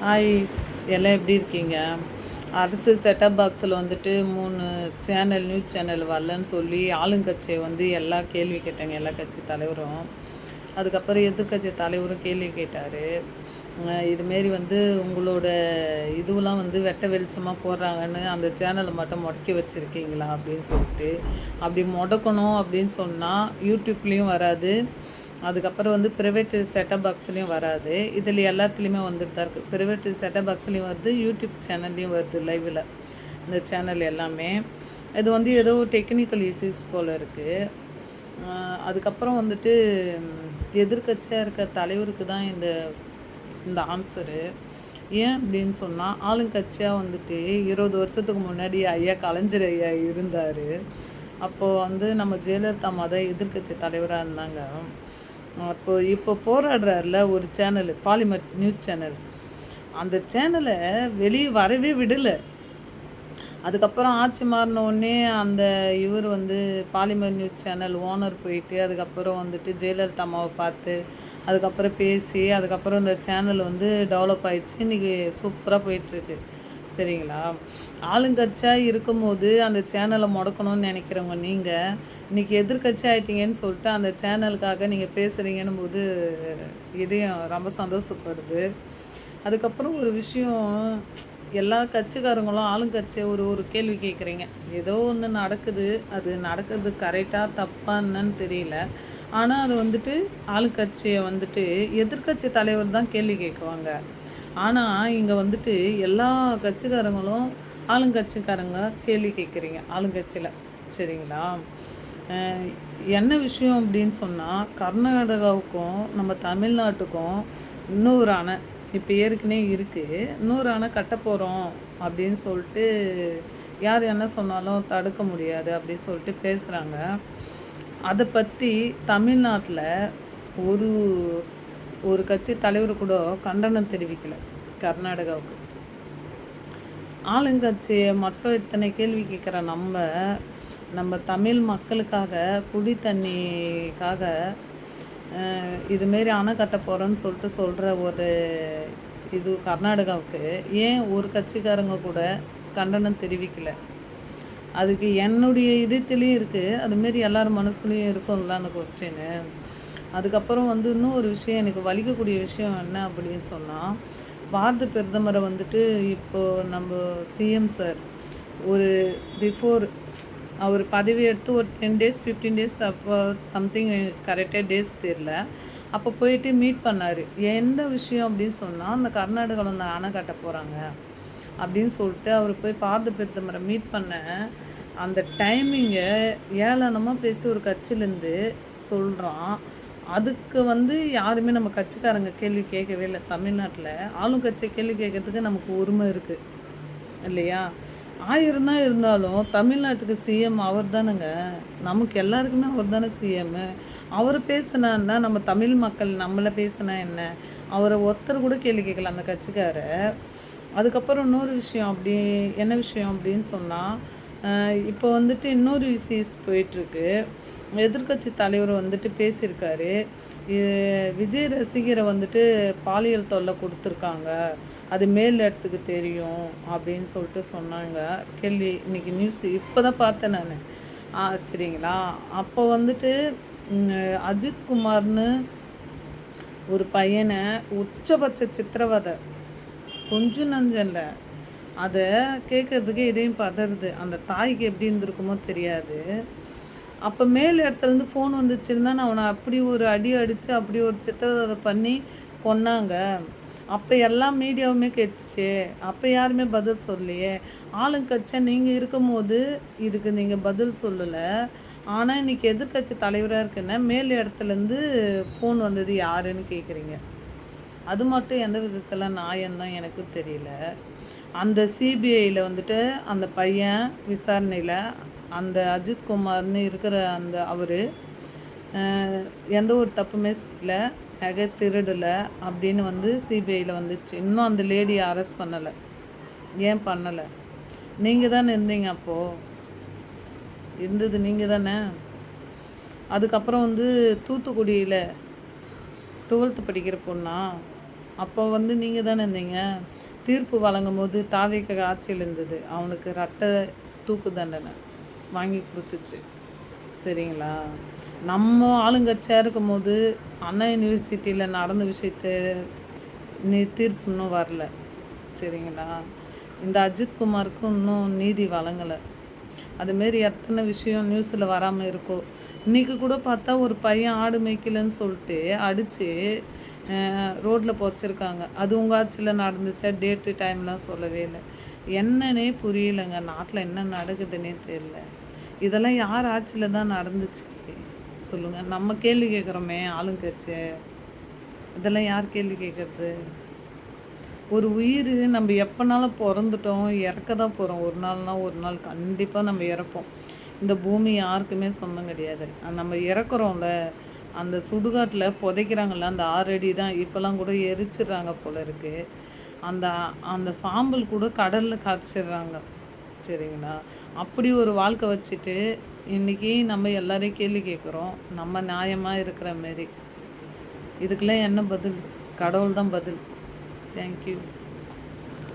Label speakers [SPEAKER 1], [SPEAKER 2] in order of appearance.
[SPEAKER 1] Hi, எல்லாம் எப்படி இருக்கீங்க? அரசு செட்டப் பாக்ஸில் வந்துட்டு 3 சேனல் நியூஸ் சேனல் வரலன்னு சொல்லி ஆளுங்கட்சியை வந்து எல்லா கேள்வி கேட்டாங்க, எல்லா கட்சி தலைவரும். அதுக்கப்புறம் எதிர்க்கட்சி தலைவரும் கேள்வி கேட்டார். இதுமாரி வந்து உங்களோட இதுவெலாம் வந்து வெட்ட வெளிச்சமாக போடுறாங்கன்னு அந்த சேனலை மட்டும் முடக்கி வச்சுருக்கீங்களா அப்படின்னு சொல்லிட்டு. அப்படி முடக்கணும் அப்படின்னு சொன்னால் யூடியூப்லேயும் வராது, அதுக்கப்புறம் வந்து ப்ரைவேட்டு செட்டப் பாக்ஸ்லேயும் வராது. இதில் எல்லாத்துலேயுமே வந்துட்டு தான் இருக்குது. ப்ரைவேட்டு செட்டப் பாக்ஸ்லேயும் வருது, யூடியூப் சேனல்லையும் வருது லைவில் இந்த சேனல் எல்லாமே. இது வந்து ஏதோ டெக்னிக்கல் இஷ்யூஸ் போல் இருக்குது. அதுக்கப்புறம் வந்துட்டு எதிர்க்கட்சியாக இருக்க தலைவருக்கு தான் இந்த இந்த ஆன்சரு. ஏன் அப்படின்னு சொன்னால், ஆளுங்கட்சியாக வந்துட்டு 20 வருஷத்துக்கு முன்னாடி ஐயா கலைஞர் ஐயா இருந்தார். அப்போது வந்து நம்ம ஜெயலலிதா அம்மா தான் எதிர்க்கட்சி தலைவராக இருந்தாங்க. இப்போ போராடுறாருல ஒரு சேனல், பாலிமர் நியூஸ் சேனல், அந்த சேனலை வெளியே வரவே விடலை. அதுக்கப்புறம் ஆட்சி மாறினோடனே அந்த இவர் வந்து பாலிமர் நியூஸ் சேனல் ஓனர் போயிட்டு அதுக்கப்புறம் வந்துட்டு ஜெயலலிதா அம்மாவை பார்த்து அதுக்கப்புறம் பேசி அதுக்கப்புறம் இந்த சேனல் வந்து டெவலப் ஆகிடுச்சு. இன்றைக்கி சூப்பராக போயிட்டுருக்கு. சரிங்களா? ஆளுங்கட்சியாக இருக்கும்போது அந்த சேனலை முடக்கணும்னு நினைக்கிறவங்க நீங்கள் இன்றைக்கி எதிர்கட்சி ஆகிட்டீங்கன்னு சொல்லிட்டு அந்த சேனலுக்காக நீங்கள் பேசுகிறீங்கன்னும் போது இதையும் ரொம்ப சந்தோஷப்படுது. அதுக்கப்புறம் ஒரு விஷயம், எல்லா கட்சிக்காரங்களும் ஆளுங்கட்சியை ஒரு கேள்வி கேட்குறீங்க. ஏதோ ஒன்று நடக்குது, அது நடக்கிறது கரெக்டாக தப்பான்னு தெரியல. ஆனால் அது வந்துட்டு ஆளுங்கட்சியை வந்துட்டு எதிர்கட்சி தலைவர் தான் கேள்வி கேட்குவாங்க. ஆனால் இங்கே வந்துட்டு எல்லா கட்சிக்காரங்களும் ஆளுங்கட்சிக்காரங்க கேள்வி கேட்குறீங்க ஆளுங்கட்சியில். சரிங்களா? என்ன விஷயம் அப்படின்னு சொன்னால், கர்நாடகாவுக்கும் நம்ம தமிழ்நாட்டுக்கும் இன்னொரு அணை இப்போ ஏற்கனவே இருக்குது, இன்னொரு அணை கட்ட போகிறோம் அப்படின்னு சொல்லிட்டு யார் என்ன சொன்னாலும் தடுக்க முடியாது அப்படின்னு சொல்லிட்டு பேசுகிறாங்க. அதை பற்றி தமிழ்நாட்டில் ஒரு ஒரு கட்சி தலைவர் கூட கண்டனம் தெரிவிக்கலை கர்நாடகாவுக்கு. ஆளுங்கட்சியை மட்டும் இத்தனை கேள்வி கேட்குற நம்ம தமிழ் மக்களுக்காக, குடி தண்ணிக்காக இதுமாரி அணை கட்ட போகிறோன்னு சொல்லிட்டு சொல்கிற ஒரு இது கர்நாடகாவுக்கு ஏன் ஒரு கட்சிக்காரங்க கூட கண்டனம் தெரிவிக்கலை? அதுக்கு என்னுடைய இதயத்துலேயும் இருக்குது, அதுமாரி எல்லார் மனசுலேயும் இருக்கும்ல அந்த கொஸ்டின்னு. அதுக்கப்புறம் வந்து இன்னும் ஒரு விஷயம், எனக்கு வலிக்கக்கூடிய விஷயம் என்ன அப்படின்னு சொன்னால், பாரத பிரதமரை வந்துட்டு இப்போது நம்ம சிஎம் சார் ஒரு பிஃபோர் அவர் பதவி எடுத்து ஒரு 10 days 15 days அப்போ சம்திங் கரெக்டாக டேஸ் தெரில, அப்போ போயிட்டு மீட் பண்ணார். எந்த விஷயம் அப்படின்னு சொன்னால், அந்த கர்நாடகாவில் அந்த அணை கட்ட போகிறாங்க அப்படின்னு சொல்லிட்டு அவர் போய் பாரத பிரதமரை மீட் பண்ண அந்த டைமிங்கை ஏளனமாக பேசி ஒரு கட்சியிலேருந்து சொல்கிறான். அதுக்கு வந்து யாருமே நம்ம கட்சிக்காரங்க கேள்வி கேட்கவே இல்லை. தமிழ்நாட்டில் ஆளும் கட்சியை கேள்வி கேட்கறதுக்கு நமக்கு உரிமை இருக்குது இல்லையா? 1000 தான் இருந்தாலும் தமிழ்நாட்டுக்கு சிஎம் அவர் தானுங்க. நமக்கு எல்லாருக்குமே அவர் தானே சிஎம்மு. அவர் பேசுனான்னா நம்ம தமிழ் மக்கள் நம்மளை பேசுனா என்ன? அவரை ஒருத்தர் கூட கேள்வி கேட்கல அந்த கட்சிக்கார. அதுக்கப்புறம் இன்னொரு விஷயம், என்ன விஷயம் அப்படின்னு சொன்னால், இப்போ வந்துட்டு இன்னொரு இஷ்யூஸ் போயிட்டுருக்கு. எதிர்கட்சி தலைவர் வந்துட்டு பேசியிருக்காரு, விஜய் ரசிகரை வந்துட்டு பாலியல் தொல்லை கொடுத்துருக்காங்க, அது மேல் இடத்துக்கு தெரியும் அப்படின்னு சொல்லிட்டு சொன்னாங்க. கேள்வி இன்றைக்கி நியூஸ் இப்போ தான் பார்த்தேன் நான். சரிங்களா? அப்போ வந்துட்டு அஜித் குமார்னு ஒரு பையனை உச்சபட்ச சித்திரவதை, கொஞ்சம் நஞ்சம் இல்லை, அதை கேட்குறதுக்கு இதையும் பதறுது. அந்த தாய்க்கு எப்படி இருந்திருக்குமோ தெரியாது. அப்போ மேல் இடத்துலேருந்து ஃபோன் வந்துச்சுருந்தா நான் அவனை அப்படி ஒரு அடி அடித்து அப்படி ஒரு சித்திரவதை பண்ணி கொன்னாங்க. அப்போ எல்லா மீடியாவுமே கேட்டுச்சு, அப்போ யாருமே பதில் சொல்லலையே. ஆளுங்கட்சியாக நீங்கள் இருக்கும்போது இதுக்கு நீங்கள் பதில் சொல்லலை. ஆனால் இன்றைக்கி எதிர்கட்சி தலைவராக இருக்குன்னா மேல் இடத்துலேருந்து ஃபோன் வந்தது யாருன்னு கேட்குறீங்க. அது மட்டும் எந்த விதத்தில் நியாயம்தான் எனக்கு தெரியல. அந்த சிபிஐயில் வந்துட்டு அந்த பையன் விசாரணையில் அந்த அஜித் குமார்னு இருக்கிற அந்த அவர் எந்த ஒரு தப்புமே செய்யலை, நகை திருடலை அப்படின்னு வந்து சிபிஐயில் வந்துச்சு. இன்னும் அந்த லேடியை அரெஸ்ட் பண்ணலை. ஏன் பண்ணலை? நீங்கள் தானே இருந்தீங்க, அப்போது இருந்தது நீங்கள் தானே. அதுக்கப்புறம் வந்து தூத்துக்குடியில் 12th படிக்கிற பொண்ணா அப்போ வந்து நீங்கள் தானே இருந்தீங்க. தீர்ப்பு வழங்கும்போது தாவேக ஆட்சியில் இருந்தது. அவனுக்கு தூக்கு தண்டனை வாங்கி கொடுத்துச்சு. சரிங்களா? நம்ம ஆளுங்கட்சியாக இருக்கும்போது அண்ணா யூனிவர்சிட்டியில் நடந்த விஷயத்த தீர்ப்பு இன்னும் வரல. சரிங்களா? இந்த அஜித்குமாருக்கு இன்னும் நீதி வழங்கலை. அதுமாரி எத்தனை விஷயம் நியூஸில் வராமல் இருக்கோ. இன்றைக்கி கூட பார்த்தா ஒரு பையன் ஆடு மேய்க்கலன்னு சொல்லிட்டு அடித்து ரோட்டில் பொச்சிருக்காங்க. அது உங்கள் ஆட்சியில் நடந்துச்சா? டேட்டு டைம்லாம் சொல்லவே இல்லை. என்னன்னே புரியலைங்க. நாட்டில் என்ன நடக்குதுன்னே தெரியல. இதெல்லாம் யார் ஆட்சியில் தான் நடந்துச்சு சொல்லுங்கள். நம்ம கேள்வி கேட்குறோமே ஆளுங்கட்சி. இதெல்லாம் யார் கேள்வி கேட்குறது? ஒரு உயிர் நம்ம எப்போனாலும் பிறந்துட்டோம், இறக்க தான் போகிறோம். ஒரு நாள்னா ஒரு நாள் கண்டிப்பாக நம்ம இறப்போம். இந்த பூமி யாருக்குமே சொந்தம் கிடையாது. நம்ம இறக்குறோம்ல, அந்த சுடுகாட்டில் புதைக்கிறாங்கல்ல, அந்த 6 அடி தான் இப்போல்லாம் கூட எரிச்சிடுறாங்க போல இருக்குது. அந்த அந்த சாம்பல் கூட கடலில் கரைச்சிடுறாங்க. சரிங்களா? அப்படி ஒரு வாழ்க்கை வச்சுட்டு இன்றைக்கி நம்ம எல்லோரையும் கேள்வி கேட்குறோம். நம்ம நியாயமாக இருக்கிற மாரி. இதுக்கெல்லாம் என்ன பதில்? கடவுள் தான் பதில். தேங்க்யூ.